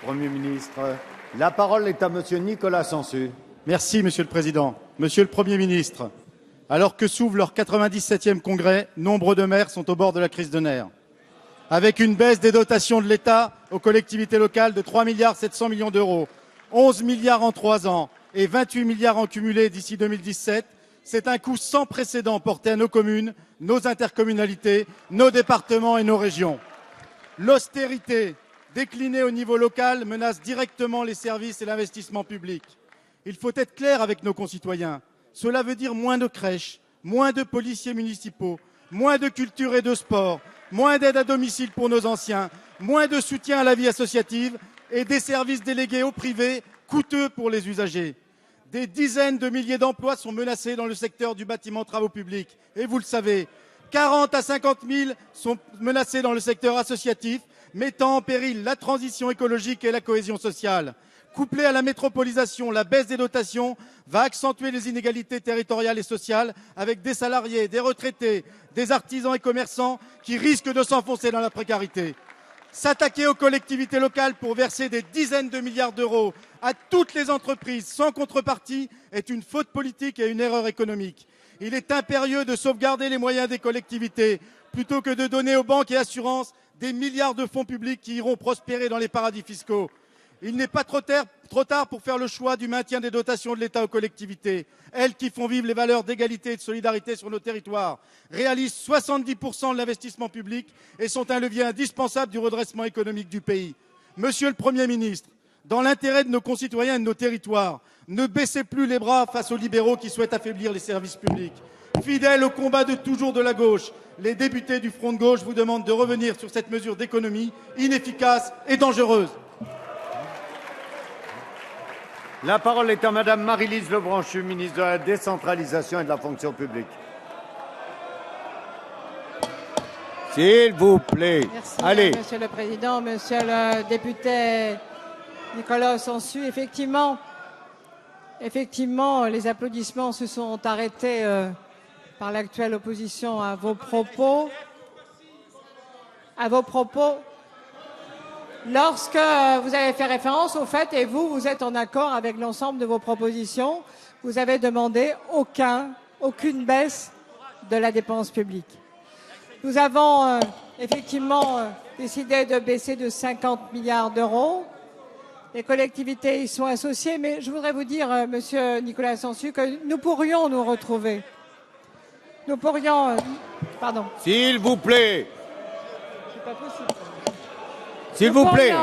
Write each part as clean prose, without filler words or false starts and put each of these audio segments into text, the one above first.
Premier ministre, la parole est à Monsieur Nicolas Sansu. Merci, Monsieur le Président. Monsieur le Premier ministre, alors que s'ouvre leur 97e congrès, nombre de maires sont au bord de la crise de nerfs. Avec une baisse des dotations de l'État aux collectivités locales de 3,7 milliards d'euros, 11 milliards en 3 ans et 28 milliards en cumulé d'ici 2017, c'est un coup sans précédent porté à nos communes, nos intercommunalités, nos départements et nos régions. L'austérité déclinée au niveau local menace directement les services et l'investissement public. Il faut être clair avec nos concitoyens. Cela veut dire moins de crèches, moins de policiers municipaux, moins de culture et de sport, moins d'aide à domicile pour nos anciens, moins de soutien à la vie associative et des services délégués au privé coûteux pour les usagers. Des dizaines de milliers d'emplois sont menacés dans le secteur du bâtiment travaux publics. Et vous le savez, 40 à 50 000 sont menacés dans le secteur associatif, mettant en péril la transition écologique et la cohésion sociale. Couplée à la métropolisation, la baisse des dotations va accentuer les inégalités territoriales et sociales avec des salariés, des retraités, des artisans et commerçants qui risquent de s'enfoncer dans la précarité. S'attaquer aux collectivités locales pour verser des dizaines de milliards d'euros à toutes les entreprises sans contrepartie est une faute politique et une erreur économique. Il est impérieux de sauvegarder les moyens des collectivités plutôt que de donner aux banques et assurances des milliards de fonds publics qui iront prospérer dans les paradis fiscaux. Il n'est pas trop tard pour faire le choix du maintien des dotations de l'État aux collectivités, elles qui font vivre les valeurs d'égalité et de solidarité sur nos territoires, réalisent 70% de l'investissement public et sont un levier indispensable du redressement économique du pays. Monsieur le Premier ministre, dans l'intérêt de nos concitoyens et de nos territoires, ne baissez plus les bras face aux libéraux qui souhaitent affaiblir les services publics. Fidèles au combat de toujours de la gauche, les députés du Front de gauche vous demandent de revenir sur cette mesure d'économie inefficace et dangereuse. La parole est à Madame Maryse Lebranchu, ministre de la décentralisation et de la fonction publique. S'il vous plaît. Merci, allez. Monsieur le Président, Monsieur le député Nicolas Sansu. Effectivement, les applaudissements se sont arrêtés par l'actuelle opposition à vos propos. Lorsque vous avez fait référence au fait, et vous êtes en accord avec l'ensemble de vos propositions, vous avez demandé aucune baisse de la dépense publique. Nous avons effectivement décidé de baisser de 50 milliards d'euros. Les collectivités y sont associées, mais je voudrais vous dire, Monsieur Nicolas Sansu, que nous pourrions nous retrouver. Nous pourrions... pardon. S'il vous plaît. C'est pas possible. S'il vous plaît.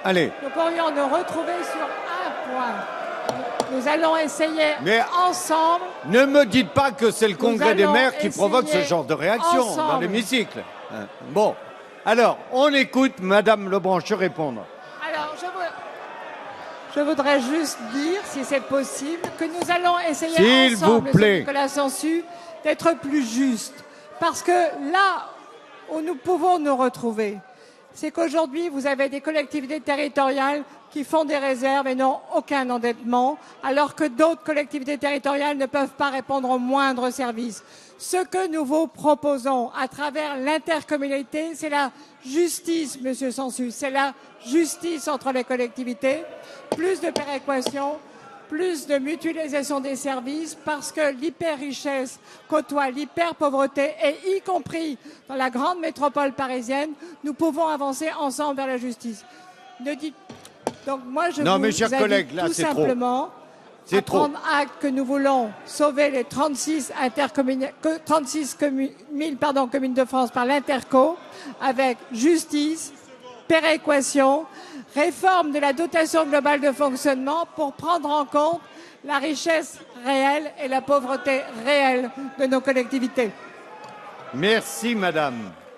Allez. Nous pourrions nous retrouver sur un point. Nous allons essayer ensemble... Ne me dites pas que c'est le congrès des maires qui provoque ce genre de réaction dans l'hémicycle. Bon. Alors, on écoute Madame Lebranchu répondre. Alors, je voudrais juste dire, si c'est possible, que nous allons essayer ensemble, Monsieur Nicolas Sansu, d'être plus justes. Parce que là où nous pouvons nous retrouver, c'est qu'aujourd'hui, vous avez des collectivités territoriales qui font des réserves et n'ont aucun endettement, alors que d'autres collectivités territoriales ne peuvent pas répondre aux moindres services. Ce que nous vous proposons à travers l'intercommunalité, c'est la justice, Monsieur Sansu, c'est la justice entre les collectivités, plus de péréquation, plus de mutualisation des services, parce que l'hyper-richesse côtoie l'hyper-pauvreté, et y compris dans la grande métropole parisienne, nous pouvons avancer ensemble vers la justice. Donc moi, je vous invite tout simplement à prendre acte que nous voulons sauver les 36 communes de France par l'interco, avec justice, péréquation, réforme de la dotation globale de fonctionnement pour prendre en compte la richesse réelle et la pauvreté réelle de nos collectivités. Merci, Madame.